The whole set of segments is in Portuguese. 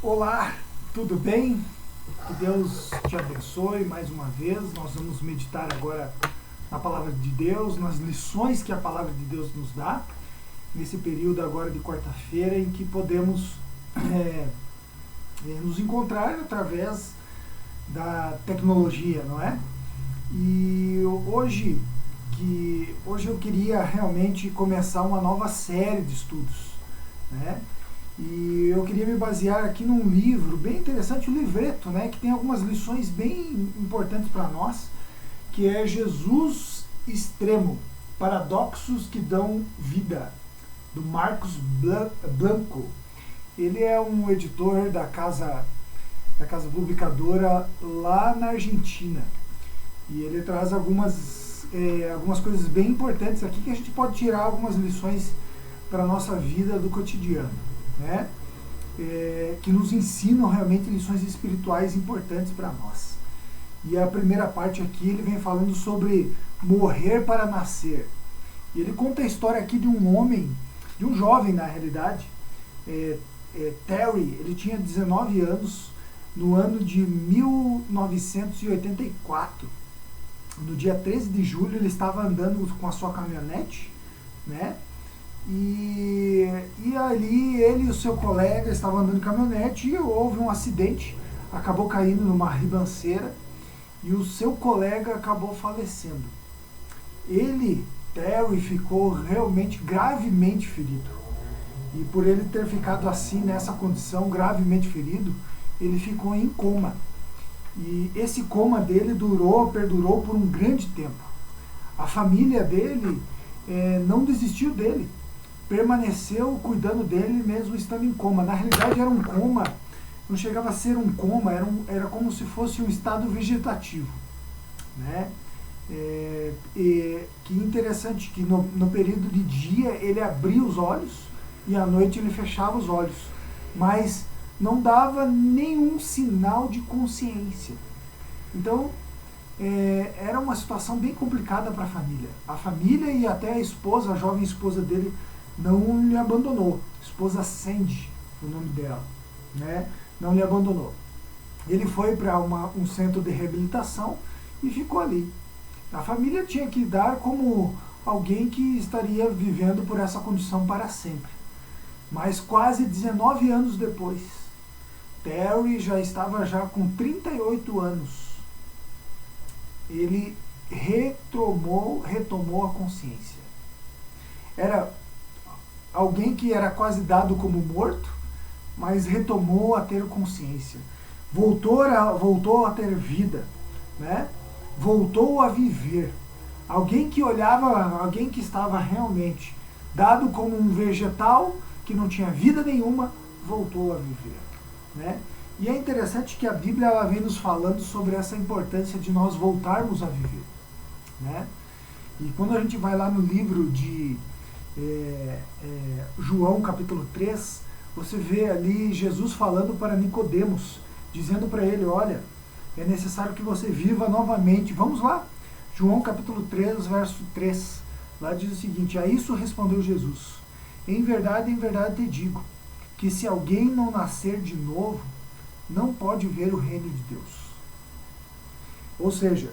Olá, tudo bem? Que Deus te abençoe mais uma vez. Nós vamos meditar agora na Palavra de Deus, nas lições que a Palavra de Deus nos dá, nesse período agora de quarta-feira em que podemos nos encontrar através da tecnologia, não é? E hoje eu queria realmente começar uma nova série de estudos, né? E eu queria me basear aqui num livro bem interessante, um livreto, né, que tem algumas lições bem importantes para nós, que é Jesus Extremo, Paradoxos que Dão Vida, do Marcos Blanco. Ele é um editor da casa publicadora lá na Argentina. E ele traz algumas coisas bem importantes aqui que a gente pode tirar algumas lições para a nossa vida do cotidiano, né? Que nos ensinam realmente lições espirituais importantes para nós. E a primeira parte aqui ele vem falando sobre morrer para nascer. E ele conta a história aqui de um homem, de um jovem na realidade, Terry. Ele tinha 19 anos no ano de 1984. No dia 13 de julho ele estava andando com a sua caminhonete, né? E ali ele e o seu colega estavam andando de caminhonete e houve um acidente, acabou caindo numa ribanceira e o seu colega acabou falecendo. Ele, Terry, ficou realmente gravemente ferido. E por ele ter ficado assim, nessa condição, gravemente ferido, ele ficou em coma. E esse coma dele perdurou por um grande tempo. A família dele não desistiu dele. Permaneceu cuidando dele mesmo estando em coma. Na realidade era um coma, não chegava a ser um coma, era como se fosse um estado vegetativo, né? Que interessante que no período de dia ele abria os olhos e à noite ele fechava os olhos, mas não dava nenhum sinal de consciência. Então era uma situação bem complicada para a família. A família e até a esposa, a jovem esposa dele, não lhe abandonou. Esposa Sandy, o nome dela, né? Não lhe abandonou. Ele foi para um centro de reabilitação e ficou ali. A família tinha que dar como alguém que estaria vivendo por essa condição para sempre. Mas quase 19 anos depois, Terry já estava com 38 anos. Ele retomou a consciência. Era alguém que era quase dado como morto, mas retomou a ter consciência. Voltou a ter vida, né? Voltou a viver. Alguém que estava realmente dado como um vegetal, que não tinha vida nenhuma, voltou a viver, né? E é interessante que a Bíblia ela vem nos falando sobre essa importância de nós voltarmos a viver, né? E quando a gente vai lá no livro de João capítulo 3, você vê ali Jesus falando para Nicodemos, dizendo para ele, olha, é necessário que você viva novamente. Vamos lá, João capítulo 3, verso 3, lá diz o seguinte: a isso respondeu Jesus, em verdade te digo, que se alguém não nascer de novo, não pode ver o reino de Deus. Ou seja,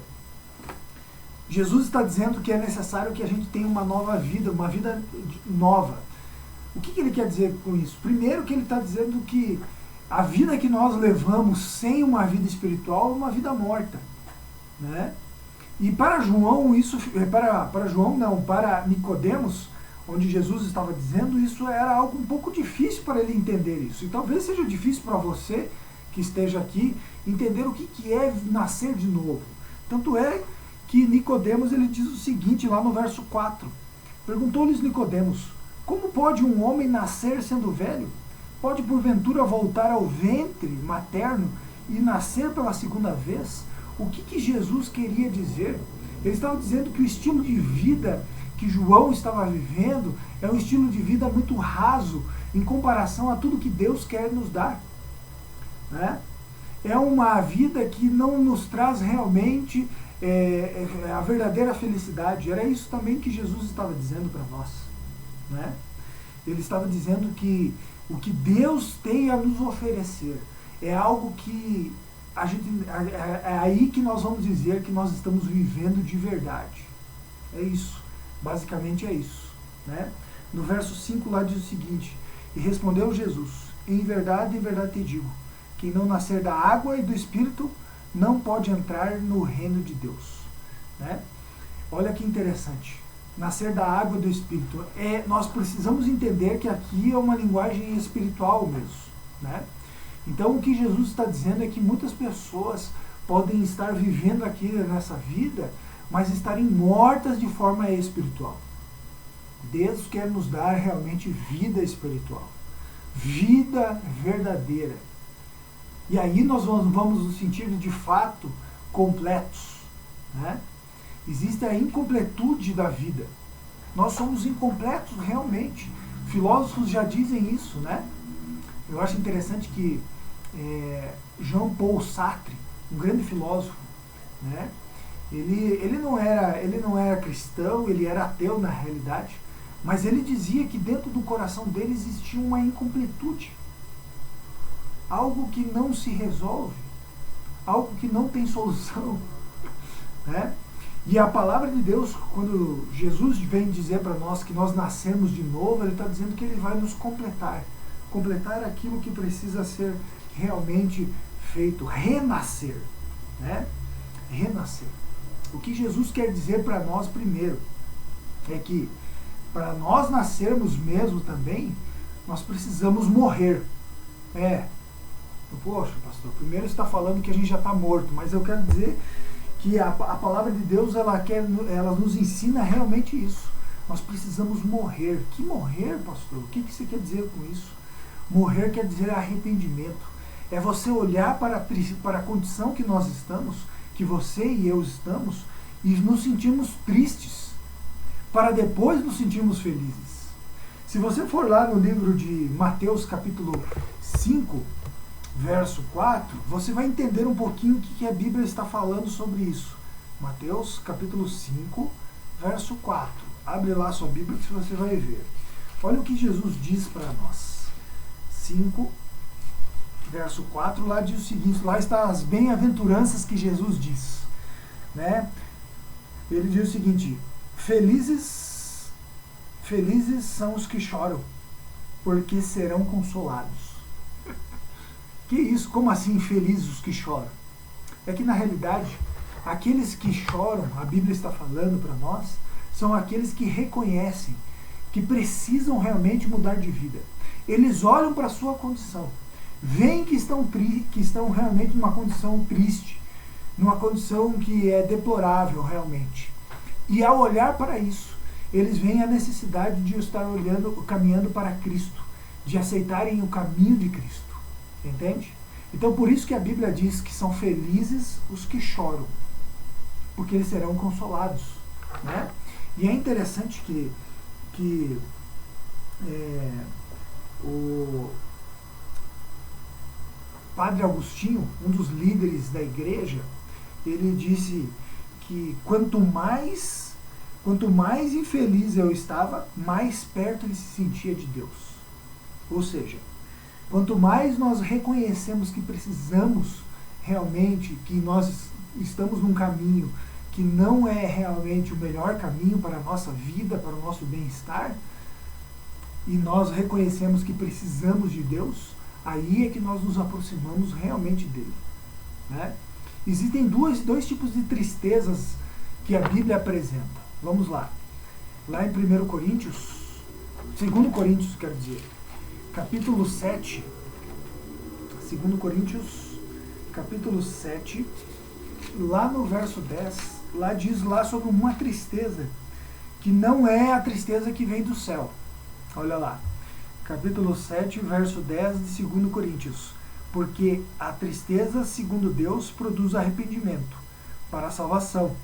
Jesus está dizendo que é necessário que a gente tenha uma nova vida, uma vida nova. O que ele quer dizer com isso? Primeiro que ele está dizendo que a vida que nós levamos sem uma vida espiritual é uma vida morta, né? E para Nicodemos, onde Jesus estava dizendo, isso era algo um pouco difícil para ele entender isso. E talvez seja difícil para você que esteja aqui entender o que é nascer de novo. Tanto é que Nicodemos ele diz o seguinte lá no verso 4. Perguntou-lhes Nicodemos: como pode um homem nascer sendo velho? Pode porventura voltar ao ventre materno e nascer pela segunda vez? O que Jesus queria dizer? Ele estava dizendo que o estilo de vida que João estava vivendo é um estilo de vida muito raso em comparação a tudo que Deus quer nos dar, né? É uma vida que não nos traz realmente a verdadeira felicidade. Era isso também que Jesus estava dizendo para nós, né? Ele estava dizendo que O que Deus tem a nos oferecer é algo que é aí que nós vamos dizer que nós estamos vivendo de verdade. É isso. Basicamente é isso. Né? No verso 5 lá diz o seguinte: e respondeu Jesus: em verdade te digo, quem não nascer da água e do Espírito não pode entrar no reino de Deus. Né? Olha que interessante. Nascer da água e do Espírito. Nós precisamos entender que aqui é uma linguagem espiritual mesmo. Né? Então o que Jesus está dizendo é que muitas pessoas podem estar vivendo aqui nessa vida, mas estarem mortas de forma espiritual. Deus quer nos dar realmente vida espiritual. Vida verdadeira. E aí nós vamos nos sentir de fato completos. Né? Existe a incompletude da vida. Nós somos incompletos realmente. Filósofos já dizem isso, né? Eu acho interessante que Jean-Paul Sartre, um grande filósofo, né? Ele não era cristão, ele era ateu na realidade, mas ele dizia que dentro do coração dele existia uma incompletude. Algo que não se resolve, algo que não tem solução. Né? E a palavra de Deus, quando Jesus vem dizer para nós que nós nascemos de novo, ele está dizendo que ele vai nos completar. Completar aquilo que precisa ser realmente feito. Renascer. Né? Renascer. O que Jesus quer dizer para nós primeiro é que para nós nascermos mesmo também, nós precisamos morrer. Poxa, pastor, primeiro você está falando que a gente já está morto, mas eu quero dizer que a palavra de Deus ela nos ensina realmente isso. Nós precisamos morrer. Que morrer, pastor? O que você quer dizer com isso? Morrer quer dizer arrependimento. É você olhar para a condição que nós estamos, que você e eu estamos, e nos sentirmos tristes, para depois nos sentirmos felizes. Se você for lá no livro de Mateus capítulo 5, verso 4, você vai entender um pouquinho o que a Bíblia está falando sobre isso. Mateus capítulo 5, verso 4. Abre lá a sua Bíblia que você vai ver. Olha o que Jesus diz para nós. 5, verso 4, lá diz o seguinte, lá está as bem-aventuranças que Jesus diz. Né? Ele diz o seguinte: felizes são os que choram, porque serão consolados. Que isso? Como assim felizes os que choram? É que na realidade, aqueles que choram, a Bíblia está falando para nós, são aqueles que reconhecem que precisam realmente mudar de vida. Eles olham para a sua condição, veem que estão realmente numa condição triste, numa condição que é deplorável realmente. E ao olhar para isso, eles veem a necessidade de estar caminhando para Cristo, de aceitarem o caminho de Cristo. Entende? Então por isso que a Bíblia diz que são felizes os que choram, porque eles serão consolados. Né? E é interessante que o Padre Agostinho, um dos líderes da igreja, ele disse que quanto mais infeliz eu estava, mais perto ele se sentia de Deus. Ou seja, quanto mais nós reconhecemos que precisamos realmente, que nós estamos num caminho que não é realmente o melhor caminho para a nossa vida, para o nosso bem-estar, e nós reconhecemos que precisamos de Deus, aí é que nós nos aproximamos realmente dele. Né? Existem dois tipos de tristezas que a Bíblia apresenta. Vamos lá. Lá em 2 Coríntios, quero dizer, capítulo 7, 2 Coríntios, capítulo 7, lá no verso 10, lá diz lá sobre uma tristeza, que não é a tristeza que vem do céu. Olha lá, capítulo 7, verso 10 de 2 Coríntios. Porque a tristeza, segundo Deus, produz arrependimento para a salvação,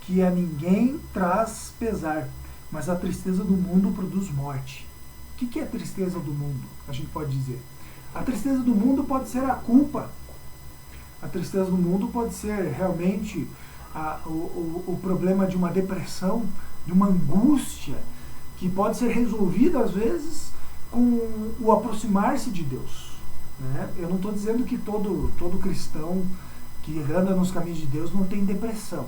que a ninguém traz pesar, mas a tristeza do mundo produz morte. O que é a tristeza do mundo? A gente pode dizer. A tristeza do mundo pode ser a culpa. A tristeza do mundo pode ser realmente o problema de uma depressão, de uma angústia, que pode ser resolvida às vezes com o aproximar-se de Deus. Né? Eu não estou dizendo que todo cristão que anda nos caminhos de Deus não tem depressão.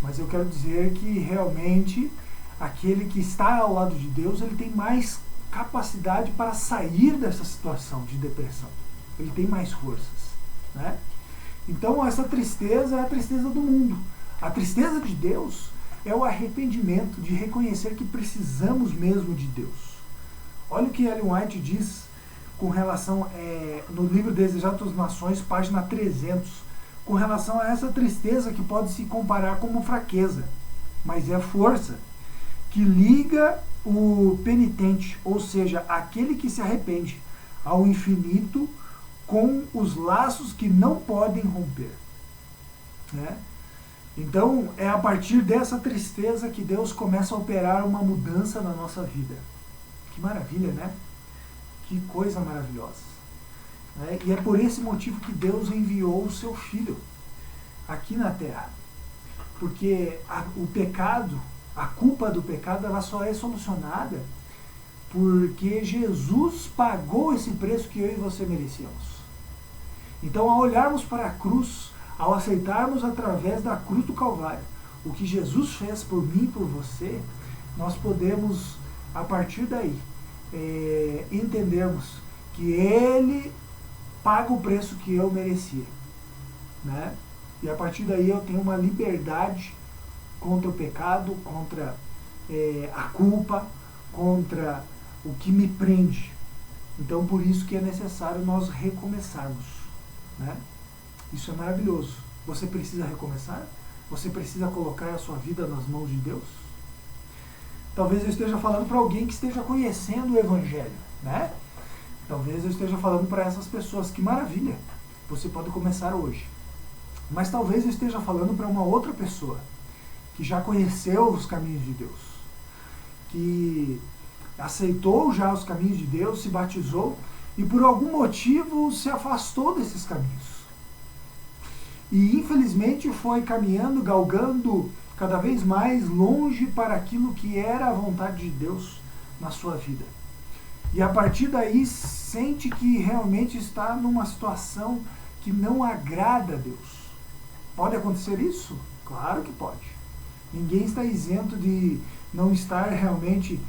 Mas eu quero dizer que realmente aquele que está ao lado de Deus, ele tem mais capacidade para sair dessa situação de depressão. Ele tem mais forças. Né? Então essa tristeza é a tristeza do mundo. A tristeza de Deus é o arrependimento de reconhecer que precisamos mesmo de Deus. Olha o que Ellen White diz com relação, no livro Desejar das Nações, página 300, com relação a essa tristeza que pode se comparar como fraqueza, mas é força, que liga o penitente, ou seja, aquele que se arrepende, ao infinito, com os laços que não podem romper. Né? Então, é a partir dessa tristeza que Deus começa a operar uma mudança na nossa vida. Que maravilha, né? Que coisa maravilhosa. Né? E é por esse motivo que Deus enviou o seu Filho aqui na Terra. Porque o pecado, a culpa do pecado, ela só é solucionada porque Jesus pagou esse preço que eu e você merecíamos. Então, ao olharmos para a cruz, ao aceitarmos através da cruz do Calvário o que Jesus fez por mim e por você, nós podemos, a partir daí, entendermos que Ele paga o preço que eu merecia. Né? E a partir daí eu tenho uma liberdade contra o pecado, contra a culpa, contra o que me prende. Então, por isso que é necessário nós recomeçarmos. Né? Isso é maravilhoso. Você precisa recomeçar? Você precisa colocar a sua vida nas mãos de Deus? Talvez eu esteja falando para alguém que esteja conhecendo o Evangelho. Né? Talvez eu esteja falando para essas pessoas. Que maravilha! Você pode começar hoje. Mas talvez eu esteja falando para uma outra pessoa que já conheceu os caminhos de Deus, que aceitou já os caminhos de Deus, se batizou e por algum motivo se afastou desses caminhos. E infelizmente foi caminhando, galgando cada vez mais longe para aquilo que era a vontade de Deus na sua vida. E a partir daí sente que realmente está numa situação que não agrada a Deus. Pode acontecer isso? Claro que pode. Ninguém está isento de não estar realmente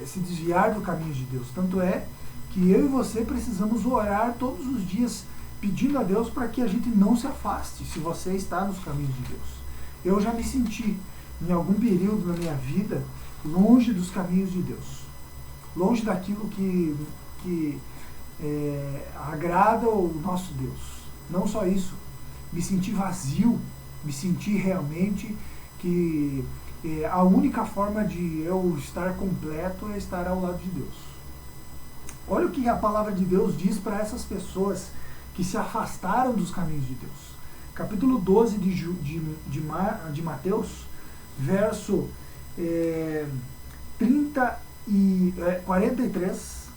se desviar do caminho de Deus. Tanto é que eu e você precisamos orar todos os dias pedindo a Deus para que a gente não se afaste, se você está nos caminhos de Deus. Eu já me senti, em algum período na minha vida, longe dos caminhos de Deus. Longe daquilo que agrada o nosso Deus. Não só isso, me senti vazio, me senti realmente que a única forma de eu estar completo é estar ao lado de Deus. Olha o que a palavra de Deus diz para essas pessoas que se afastaram dos caminhos de Deus. Capítulo 12 de Mateus, verso 43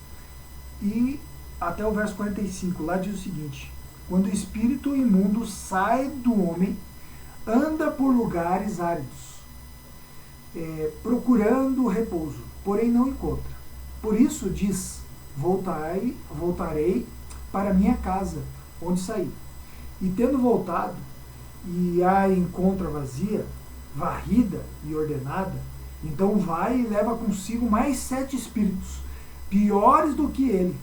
e até o verso 45, lá diz o seguinte: quando o espírito imundo sai do homem, anda por lugares áridos, procurando repouso, porém não encontra. Por isso diz: voltarei para minha casa, onde saí. E tendo voltado, e a encontra vazia, varrida e ordenada, então vai e leva consigo mais 7 espíritos, piores do que ele,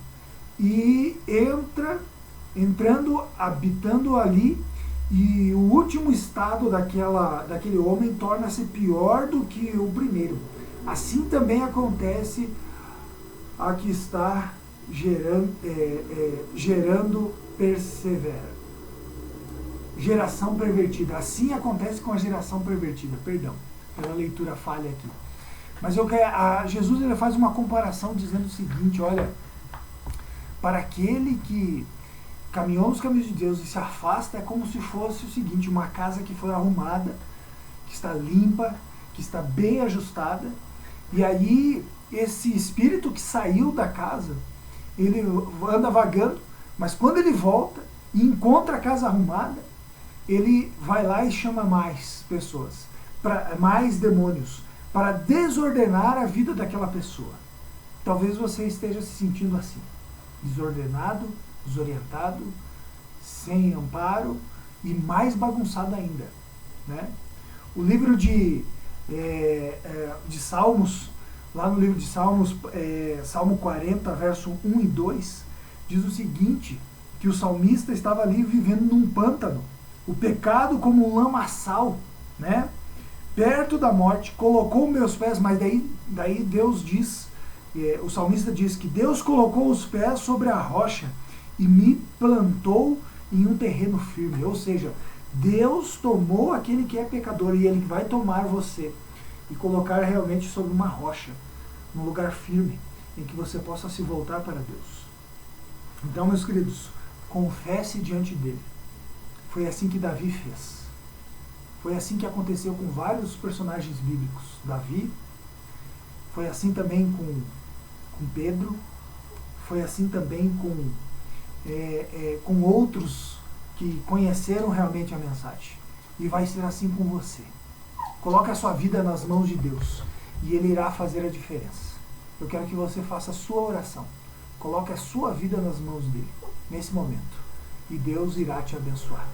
e habitando ali, e o último estado daquele homem torna-se pior do que o primeiro. Assim também acontece a que está gerando persevera. Geração pervertida. Assim acontece com a geração pervertida. Perdão, pela leitura falha aqui. Mas Jesus ele faz uma comparação dizendo o seguinte: olha, para aquele que caminhou nos caminhos de Deus e se afasta, é como se fosse o seguinte: uma casa que foi arrumada, que está limpa, que está bem ajustada, e aí esse espírito que saiu da casa, ele anda vagando, mas quando ele volta e encontra a casa arrumada, ele vai lá e chama mais pessoas, mais demônios, para desordenar a vida daquela pessoa. talvez você esteja se sentindo assim, desordenado, desorientado, sem amparo e mais bagunçado ainda, né? O livro de Salmos, lá no livro de Salmos, Salmo 40, verso 1 e 2, diz o seguinte, que o salmista estava ali vivendo num pântano, o pecado como um lamaçal, né? Perto da morte, colocou meus pés, mas daí Deus diz, o salmista diz que Deus colocou os pés sobre a rocha e me plantou em um terreno firme, ou seja, Deus tomou aquele que é pecador e Ele vai tomar você e colocar realmente sobre uma rocha, num lugar firme, em que você possa se voltar para Deus. Então, meus queridos, confesse diante dele. Foi assim que Davi fez. Foi assim que aconteceu com vários personagens bíblicos. Davi, foi assim também com Pedro, foi assim também com outros que conheceram realmente a mensagem. E vai ser assim com você. Coloque a sua vida nas mãos de Deus e Ele irá fazer a diferença. Eu quero que você faça a sua oração. Coloque a sua vida nas mãos dele, nesse momento. E Deus irá te abençoar.